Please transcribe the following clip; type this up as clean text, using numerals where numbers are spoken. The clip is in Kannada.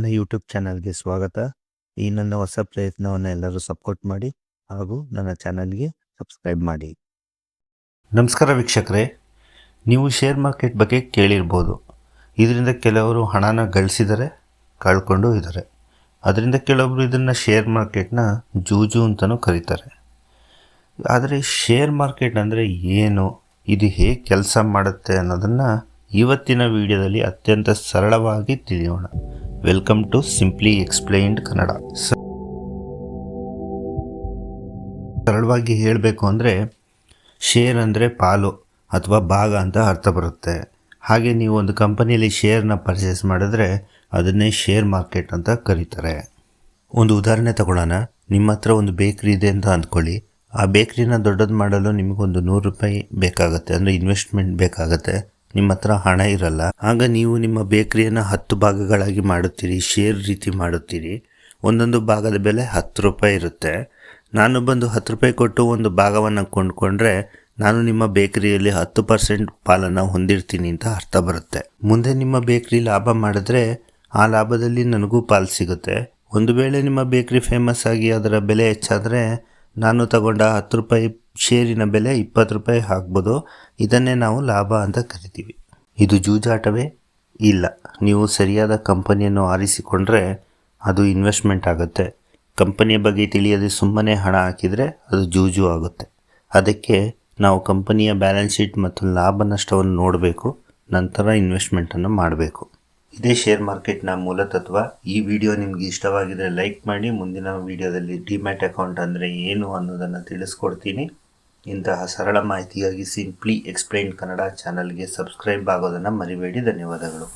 ನನ್ನ ಯೂಟ್ಯೂಬ್ ಚಾನಲ್ಗೆ ಸ್ವಾಗತ. ಈ ನನ್ನ ಹೊಸ ಪ್ರಯತ್ನವನ್ನು ಎಲ್ಲರೂ ಸಪೋರ್ಟ್ ಮಾಡಿ ಹಾಗೂ ನನ್ನ ಚಾನಲ್ಗೆ ಸಬ್ಸ್ಕ್ರೈಬ್ ಮಾಡಿ. ನಮಸ್ಕಾರ ವೀಕ್ಷಕರೇ, ನೀವು ಶೇರ್ ಮಾರ್ಕೆಟ್ ಬಗ್ಗೆ ಕೇಳಿರ್ಬೋದು. ಇದರಿಂದ ಕೆಲವರು ಹಣನ ಗಳಿಸಿದರೆ, ಕಳ್ಕೊಂಡು ಇದ್ದಾರೆ. ಅದರಿಂದ ಕೆಲವೊಬ್ಬರು ಇದನ್ನು ಶೇರ್ ಮಾರ್ಕೆಟ್ನ ಜೂಜು ಅಂತಲೂ ಕರೀತಾರೆ. ಆದರೆ ಶೇರ್ ಮಾರ್ಕೆಟ್ ಅಂದರೆ ಏನು, ಇದು ಹೇಗೆ ಕೆಲಸ ಮಾಡುತ್ತೆ ಅನ್ನೋದನ್ನು ಇವತ್ತಿನ ವಿಡಿಯೋದಲ್ಲಿ ಅತ್ಯಂತ ಸರಳವಾಗಿ ತಿಳಿಯೋಣ. Welcome to simply explained Kannada. ಸರಳವಾಗಿ ಹೇಳಬೇಕು ಅಂದರೆ ಶೇರ್ ಅಂದರೆ ಪಾಲು ಅಥವಾ ಭಾಗ ಅಂತ ಅರ್ಥ ಬರುತ್ತೆ. ಹಾಗೆ ನೀವು ಒಂದು ಕಂಪನಿಯಲ್ಲಿ ಶೇರ್ನ ಪರ್ಚೇಸ್ ಮಾಡಿದ್ರೆ ಅದನ್ನೇ ಶೇರ್ ಮಾರ್ಕೆಟ್ ಅಂತ ಕರೀತಾರೆ. ಒಂದು ಉದಾಹರಣೆ ತಗೊಳ್ಳೋಣ. ನಿಮ್ಮ ಹತ್ರ ಒಂದು ಬೇಕ್ರಿ ಇದೆ ಅಂತ ಅಂದ್ಕೊಳ್ಳಿ. ಆ ಬೇಕ್ರಿನ ದೊಡ್ಡದು ಮಾಡಲು ನಿಮಗೊಂದು 100 ರೂಪಾಯಿ ಬೇಕಾಗುತ್ತೆ, ಅಂದರೆ ಇನ್ವೆಸ್ಟ್ಮೆಂಟ್ ಬೇಕಾಗುತ್ತೆ. ನಿಮ್ಮ ಹತ್ರ ಹಣ ಇರಲ್ಲ. ಆಗ ನೀವು ನಿಮ್ಮ ಬೇಕ್ರಿಯನ್ನು 10 ಭಾಗಗಳಾಗಿ ಮಾಡುತ್ತೀರಿ, ಶೇರ್ ರೀತಿ ಮಾಡುತ್ತೀರಿ. ಒಂದೊಂದು ಭಾಗದ ಬೆಲೆ 10 ರೂಪಾಯಿ ಇರುತ್ತೆ. ನಾನು ಬಂದು 10 ರೂಪಾಯಿ ಕೊಟ್ಟು ಒಂದು ಭಾಗವನ್ನು ಕೊಂಡ್ಕೊಂಡ್ರೆ ನಾನು ನಿಮ್ಮ ಬೇಕರಿಯಲ್ಲಿ 10% ಪಾಲನ್ನು ಹೊಂದಿರ್ತೀನಿ ಅಂತ ಅರ್ಥ ಬರುತ್ತೆ. ಮುಂದೆ ನಿಮ್ಮ ಬೇಕರಿ ಲಾಭ ಮಾಡಿದ್ರೆ ಆ ಲಾಭದಲ್ಲಿ ನನಗೂ ಪಾಲು ಸಿಗುತ್ತೆ. ಒಂದು ವೇಳೆ ನಿಮ್ಮ ಬೇಕರಿ ಫೇಮಸ್ ಆಗಿ ಅದರ ಬೆಲೆ ಹೆಚ್ಚಾದರೆ ನಾನು ತಗೊಂಡ 10 ರೂಪಾಯಿ ಶೇರಿನ ಬೆಲೆ 20 ರೂಪಾಯಿ ಆಗ್ಬೋದು. ಇದನ್ನೇ ನಾವು ಲಾಭ ಅಂತ ಕರಿತೀವಿ. ಇದು ಜೂಜಾಟವೇ? ಇಲ್ಲ. ನೀವು ಸರಿಯಾದ ಕಂಪನಿಯನ್ನು ಆರಿಸಿಕೊಂಡ್ರೆ ಅದು ಇನ್ವೆಸ್ಟ್ಮೆಂಟ್ ಆಗುತ್ತೆ. ಕಂಪನಿಯ ಬಗ್ಗೆ ತಿಳಿಯದೆ ಸುಮ್ಮನೆ ಹಣ ಹಾಕಿದರೆ ಅದು ಜೂಜು ಆಗುತ್ತೆ. ಅದಕ್ಕೆ ನಾವು ಕಂಪನಿಯ ಬ್ಯಾಲೆನ್ಸ್ ಶೀಟ್ ಮತ್ತು ಲಾಭ ನಷ್ಟವನ್ನು ನೋಡಬೇಕು, ನಂತರ ಇನ್ವೆಸ್ಟ್ಮೆಂಟನ್ನು ಮಾಡಬೇಕು. ಇದೇ ಶೇರ್ ಮಾರ್ಕೆಟ್ನ ಮೂಲ ತತ್ವ. ಈ ವಿಡಿಯೋ ನಿಮಗೆ ಇಷ್ಟವಾಗಿದ್ದರೆ ಲೈಕ್ ಮಾಡಿ. ಮುಂದಿನ ವಿಡಿಯೋದಲ್ಲಿ ಡಿಮ್ಯಾಟ್ ಅಕೌಂಟ್ ಅಂದರೆ ಏನು ಅನ್ನೋದನ್ನು ತಿಳಿಸ್ಕೊಡ್ತೀನಿ. ಇಂತಹ ಸರಳ ಮಾಹಿತಿಗಾಗಿ ಸಿಂಪ್ಲಿ ಎಕ್ಸ್ಪ್ಲೈನ್ಡ್ ಕನ್ನಡ ಚಾನಲ್ಗೆ ಸಬ್ಸ್ಕ್ರೈಬ್ ಆಗೋದನ್ನು ಮರಿಬೇಡಿ. ಧನ್ಯವಾದಗಳು.